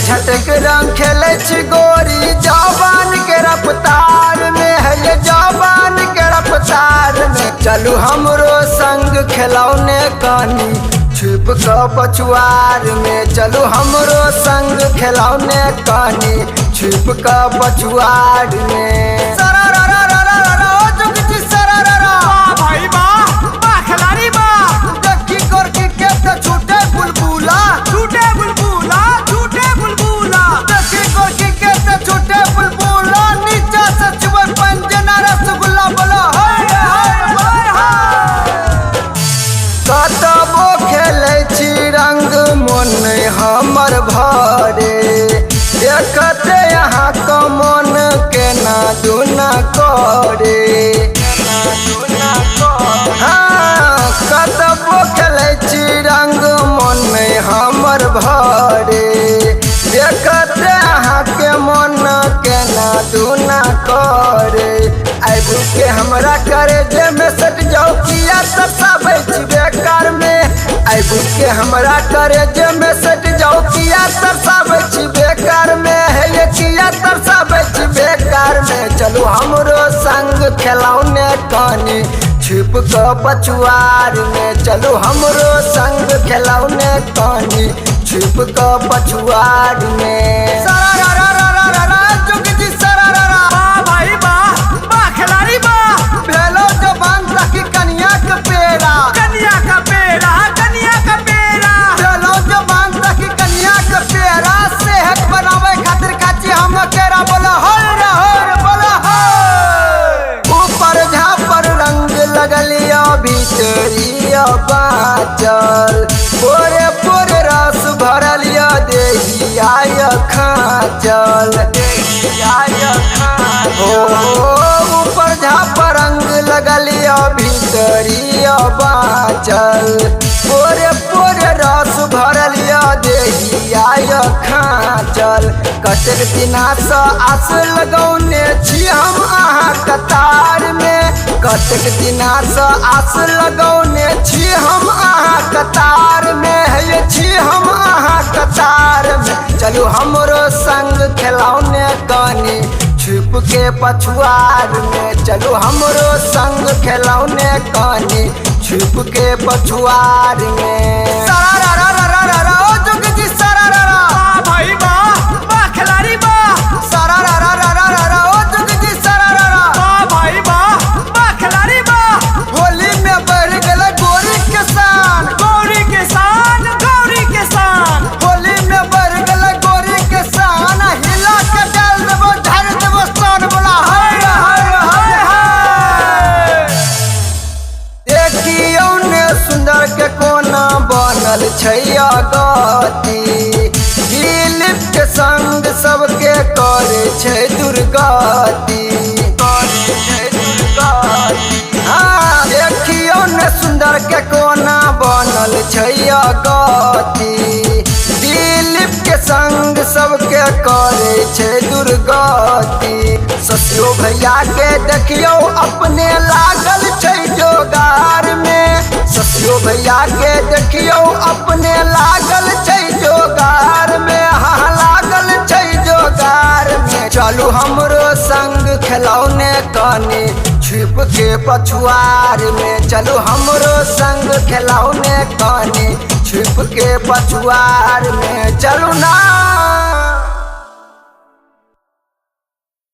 झटक रंग खेले छी गोरी जवान के रफ्तार में, है जवान के रफ्तार में। चलू हमरो संग खिलौने कानी छुप क पछुआर में, चलू हमरो संग खिलौने कानी छुप क पछुआर में। हमर भरे देखते यहाँ का मन के ना दुना करे, हाँ कतबो खेले छी रंग मन हमर भरे देखते यहाँ के मन के ना दुना करे। आबू के हमरा करे जे में सट जाओ किया तरसाबै छी बेकार में, आबू के हमरा करे जे में सट जाओ किया तरसाबै छी बेकार में, है ये किया तरसाबै छी बेकार में। चलू हमरो संग खिलौने कानी छुप क पछुआर में, चलू हमरो संग खिलौने कानी छुप क पछुआर में। भीतरिया बाचल पोरे पोरे रस भरलिया देहिया खाचल, ऊपर झाप रंग लगलिया भीतरिया बाचल पोरे पोरे रस भरलिया देहिया खाचल। कतेक दिना से आस लगौने छी हम अहाँ कतार में, कतेक दिना से आस लगौने छी हम अहाँ कतार में, है छी हम अहाँ कतार में। चलू हमरो संग खिलौने कानी छुप के पछुआर में, चलू हमरो संग खिलौने कानी छुप के पछुआर में। के कोना बनल छैया गति दिलीप के संग सबके करे छै दुर्गति, हाँ देखियो ने सुंदर के कोना बनल छैया गति दिलीप के संग सबके करे छै दुर्गति। ससियो भैया के देखियो अपने लागल छै जोगार में, ससियो भैया के देखियो अपने लागल छै जोगार में, हाँ लागल छै जोगार में। चलू हमरो संग खिलौने कानी छुप के पछुआर में, चलू हमरो संग खिलौने कानी छुप के पछुआर में। चलू ना।